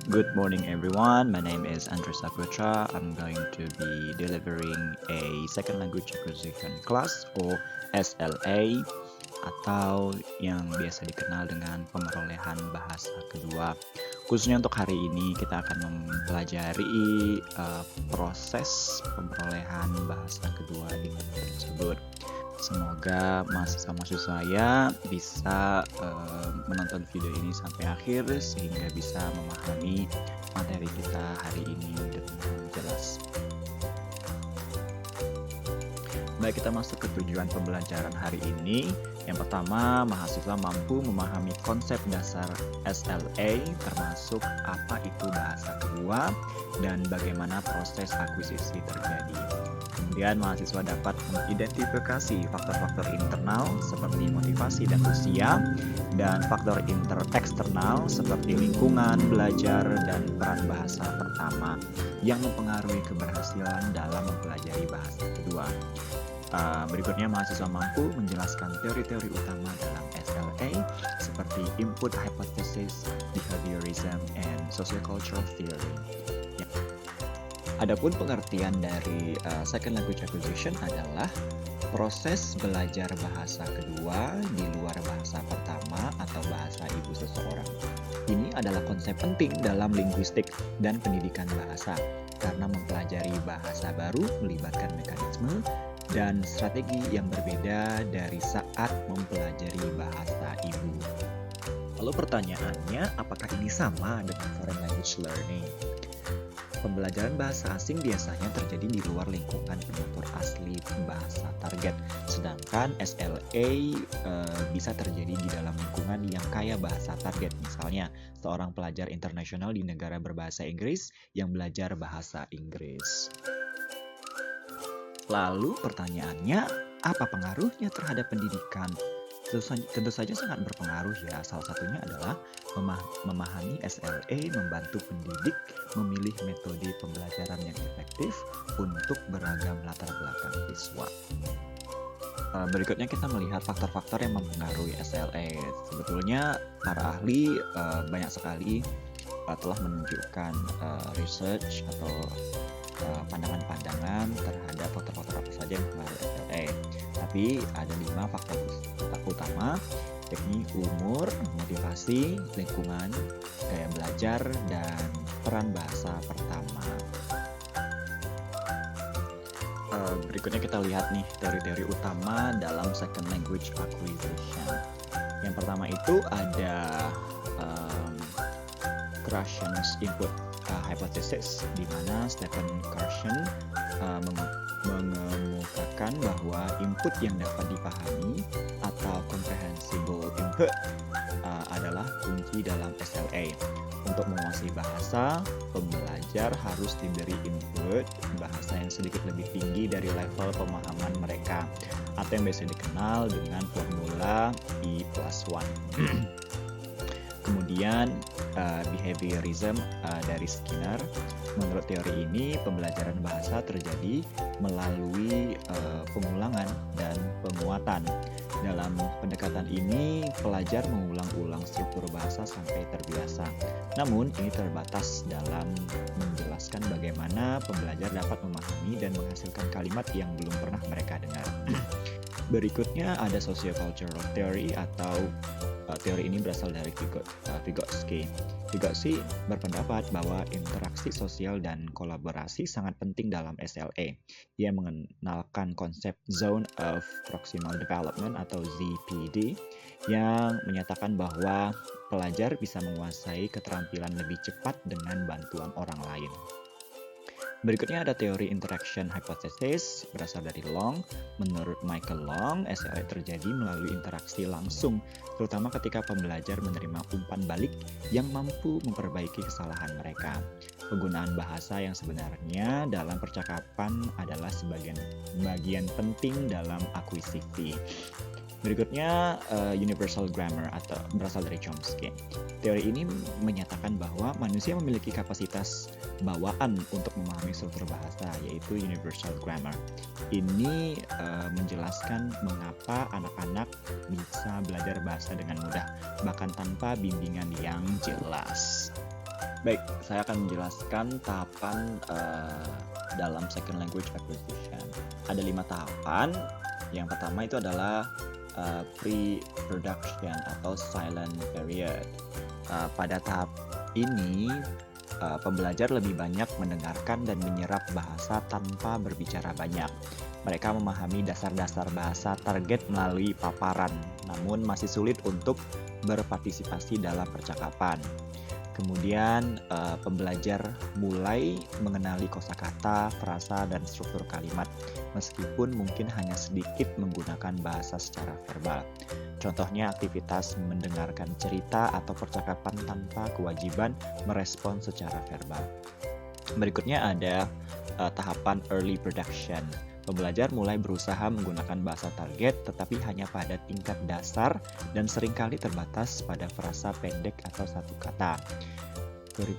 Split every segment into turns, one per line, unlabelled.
Good morning, everyone. My name is Andres Saputra. I'm going to be delivering a second language acquisition class or SLA atau yang biasa dikenal dengan pemerolehan bahasa kedua. Khususnya untuk hari ini kita akan mempelajari proses pemerolehan bahasa kedua di materi tersebut. Semoga mahasiswa-mahasiswa saya bisa menonton video ini sampai akhir sehingga bisa memahami materi kita hari ini dengan jelas. Baik, kita masuk ke tujuan pembelajaran hari ini. Yang pertama, mahasiswa mampu memahami konsep dasar SLA, termasuk apa itu bahasa kedua dan bagaimana proses akuisisi terjadi. Kemudian mahasiswa dapat mengidentifikasi faktor-faktor internal seperti motivasi dan usia, dan faktor eksternal seperti lingkungan, belajar, dan peran bahasa pertama yang mempengaruhi keberhasilan dalam mempelajari bahasa kedua. Berikutnya mahasiswa mampu menjelaskan teori-teori utama dalam SLA seperti input hypothesis, behaviorism, and sociocultural theory. Adapun pengertian dari second language acquisition adalah proses belajar bahasa kedua di luar bahasa pertama atau bahasa ibu seseorang. Ini adalah konsep penting dalam linguistik dan pendidikan bahasa karena mempelajari bahasa baru melibatkan mekanisme dan strategi yang berbeda dari saat mempelajari bahasa ibu. Lalu pertanyaannya, apakah ini sama dengan foreign language learning? Pembelajaran bahasa asing biasanya terjadi di luar lingkungan penutur asli bahasa target, sedangkan SLA bisa terjadi di dalam lingkungan yang kaya bahasa target. Misalnya, seorang pelajar internasional di negara berbahasa Inggris yang belajar bahasa Inggris. Lalu pertanyaannya, apa pengaruhnya terhadap pendidikan? Tentu saja sangat berpengaruh ya. Salah satunya adalah memahami SLA membantu pendidik memilih metode pembelajaran yang efektif untuk beragam latar belakang siswa. Berikutnya kita melihat faktor-faktor yang mempengaruhi SLA. Sebetulnya para ahli banyak sekali telah menunjukkan research atau pandangan-pandangan terhadap faktor-faktor apa saja yang mempengaruhi SLA. Tapi ada 5 faktor utama, yakni umur, motivasi, lingkungan, gaya belajar, dan peran bahasa pertama. Berikutnya kita lihat nih teori-teori utama dalam second language acquisition. Yang pertama itu ada Krashen's input hypothesis, di mana Stephen Krashen mengemukakan bahwa input yang dapat dipahami atau comprehensible input adalah kunci dalam SLA. Untuk menguasai bahasa, pembelajar harus diberi input bahasa yang sedikit lebih tinggi dari level pemahaman mereka, atau yang biasa dikenal dengan formula E+1. Kemudian behaviorism dari Skinner. Menurut teori ini, pembelajaran bahasa terjadi melalui pengulangan dan penguatan. Dalam pendekatan ini, pelajar mengulang-ulang struktur bahasa sampai terbiasa. Namun, ini terbatas dalam menjelaskan bagaimana pembelajar dapat memahami dan menghasilkan kalimat yang belum pernah mereka dengar. Berikutnya ada sociocultural theory atau teori ini berasal dari Vygotsky. Vygotsky berpendapat bahwa interaksi sosial dan kolaborasi sangat penting dalam SLA. Ia mengenalkan konsep Zone of Proximal Development atau ZPD yang menyatakan bahwa pelajar bisa menguasai keterampilan lebih cepat dengan bantuan orang lain. Berikutnya ada teori interaction hypothesis berasal dari Long. Menurut Michael Long, SLA terjadi melalui interaksi langsung, terutama ketika pembelajar menerima umpan balik yang mampu memperbaiki kesalahan mereka. Penggunaan bahasa yang sebenarnya dalam percakapan adalah bagian penting dalam akuisisi. Berikutnya Universal Grammar atau berasal dari Chomsky. Teori ini menyatakan bahwa manusia memiliki kapasitas bawaan untuk memahami struktur bahasa, yaitu Universal Grammar. Ini menjelaskan mengapa anak-anak bisa belajar bahasa dengan mudah, bahkan tanpa bimbingan yang jelas. Baik, saya akan menjelaskan tahapan dalam second language acquisition. Ada 5 tahapan. Yang pertama itu adalah pre-production atau silent period. Pada tahap ini, pembelajar lebih banyak mendengarkan dan menyerap bahasa tanpa berbicara banyak. Mereka memahami dasar-dasar bahasa target melalui paparan, namun masih sulit untuk berpartisipasi dalam percakapan. Kemudian pembelajar mulai mengenali kosakata, frasa, dan struktur kalimat, meskipun mungkin hanya sedikit menggunakan bahasa secara verbal. Contohnya aktivitas mendengarkan cerita atau percakapan tanpa kewajiban merespon secara verbal. Berikutnya ada tahapan early production. Pembelajar mulai berusaha menggunakan bahasa target tetapi hanya pada tingkat dasar dan seringkali terbatas pada frasa pendek atau satu kata.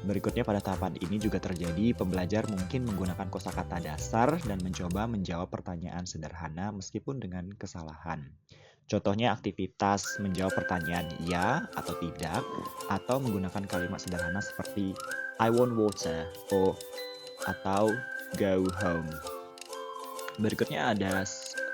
Berikutnya pada tahapan ini juga terjadi pembelajar mungkin menggunakan kosakata dasar dan mencoba menjawab pertanyaan sederhana meskipun dengan kesalahan. Contohnya aktivitas menjawab pertanyaan ya atau tidak atau menggunakan kalimat sederhana seperti I want water atau go home. Berikutnya ada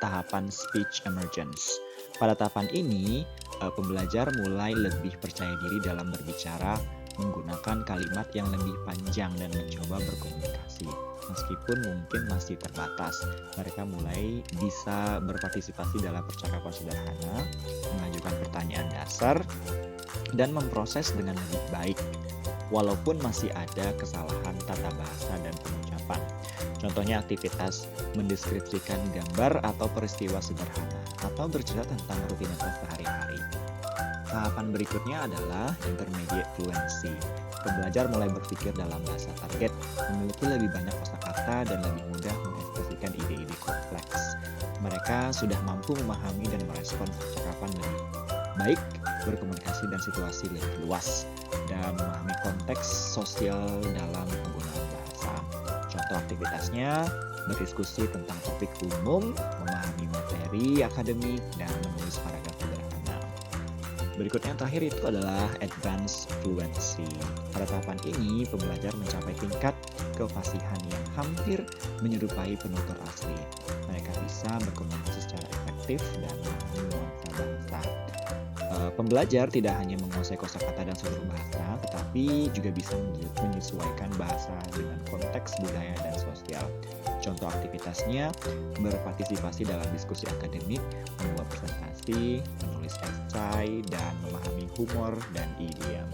tahapan speech emergence. Pada tahapan ini, pembelajar mulai lebih percaya diri dalam berbicara, menggunakan kalimat yang lebih panjang dan mencoba berkomunikasi. Meskipun mungkin masih terbatas, mereka mulai bisa berpartisipasi dalam percakapan sederhana, mengajukan pertanyaan dasar, dan memproses dengan lebih baik, walaupun masih ada kesalahan tata bahasa dan pengucapan. Contohnya aktivitas mendeskripsikan gambar atau peristiwa sederhana, atau bercerita tentang rutinitas sehari-hari. Tahapan berikutnya adalah intermediate fluency. Pembelajar mulai berpikir dalam bahasa target, memiliki lebih banyak kosakata dan lebih mudah mengekspresikan ide-ide kompleks. Mereka sudah mampu memahami dan merespon percakapan lebih baik, berkomunikasi dan situasi lebih luas, dan memahami konteks sosial dalam penggunaan bahasa. Contoh aktivitasnya, berdiskusi tentang topik umum, memahami materi akademik, dan menulis paragraf sederhana. Berikutnya yang terakhir itu adalah advanced fluency. Pada tahapan ini, pembelajar mencapai tingkat kefasihan yang hampir menyerupai penutur asli. Mereka bisa berkomunikasi secara efektif dan memahami nuansa bahasa. Pembelajar tidak hanya menguasai kosakata dan struktur bahasa, tetapi juga bisa menyesuaikan bahasa dengan konteks budaya dan sosial. Contoh aktivitasnya, berpartisipasi dalam diskusi akademik, membuat presentasi, menulis esai, dan memahami humor dan idiom.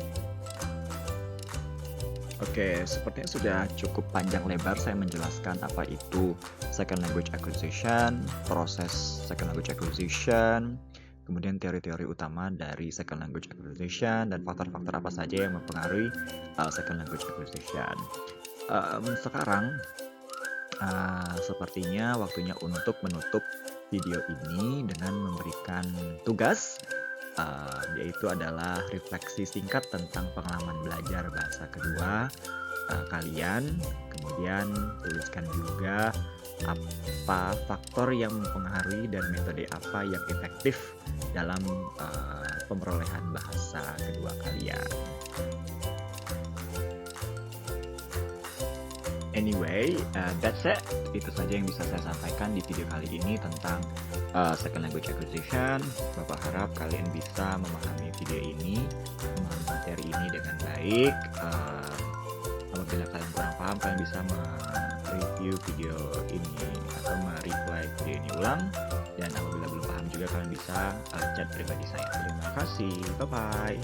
Oke, sepertinya sudah cukup panjang lebar saya menjelaskan apa itu second language acquisition, proses second language acquisition, kemudian teori-teori utama dari second language acquisition, dan faktor-faktor apa saja yang mempengaruhi second language acquisition. Sekarang, sepertinya waktunya untuk menutup video ini dengan memberikan tugas, yaitu adalah refleksi singkat tentang pengalaman belajar bahasa kedua kalian. Kemudian tuliskan juga apa faktor yang mempengaruhi dan metode apa yang efektif dalam pemerolehan bahasa kedua kalian. Anyway, that's it. Itu saja yang bisa saya sampaikan di video kali ini tentang second language acquisition. Bapak harap kalian bisa memahami video ini, memahami materi ini dengan baik. Apabila kalian kurang paham, kalian bisa mereview video ini atau mereply video ini ulang. Dan apabila belum paham juga, kalian bisa chat pribadi saya. Terima kasih. Bye-bye.